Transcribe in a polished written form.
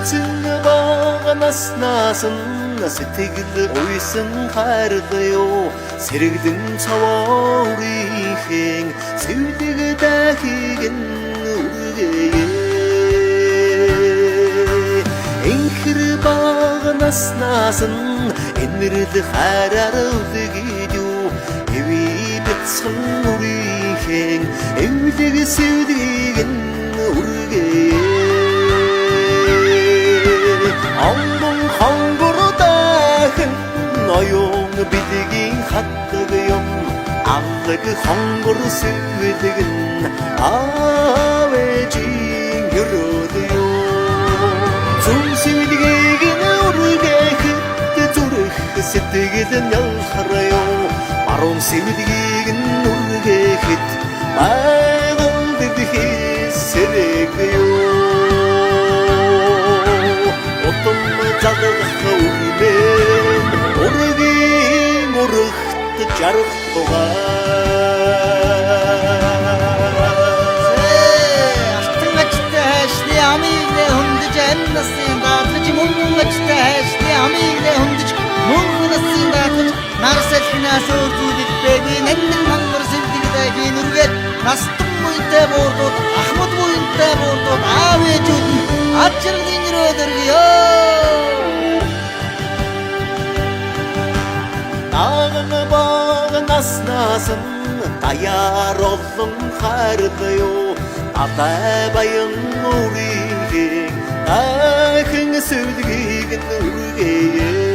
Эцэн баганаас наасан сэтгэл уйсан хайрлаа сэрэгдэн цаваарийн сэвдэг дахиг үргээ энхэр баганаас наасан энэрл хараар үлгийдүү эви бицхэн үрийн эвлэг сэвдэг үргээ 엉덩 헝거로다큰 너용 비디긴 핫뜨거용 암leg 헝거로 스웨드긴 아웨진 여러도요 숨스위디긴 우르게 그때 두르크 세뜨기든 열하라요 마롱 스위디긴 우르게 그 말걸드디 세레그요 어떤 자다가 울면 오르긴 오르듯 자르도가 أحتمت هاشتي عميل هندج النصين داتج ممت هاشتي عميل هندج ممت النصين داتج نارسل فينا شورتو بالبيبي نندل منظر سلدي داكي نرغت نستم وينتا بوردوت أحمد وينتا بوردوت عاوي جودن عجل دين رودرغيو 나가는 방은 나스나선 다야로성 하르다요 아빠바영 우리게 나흥 쓰디긴 누르게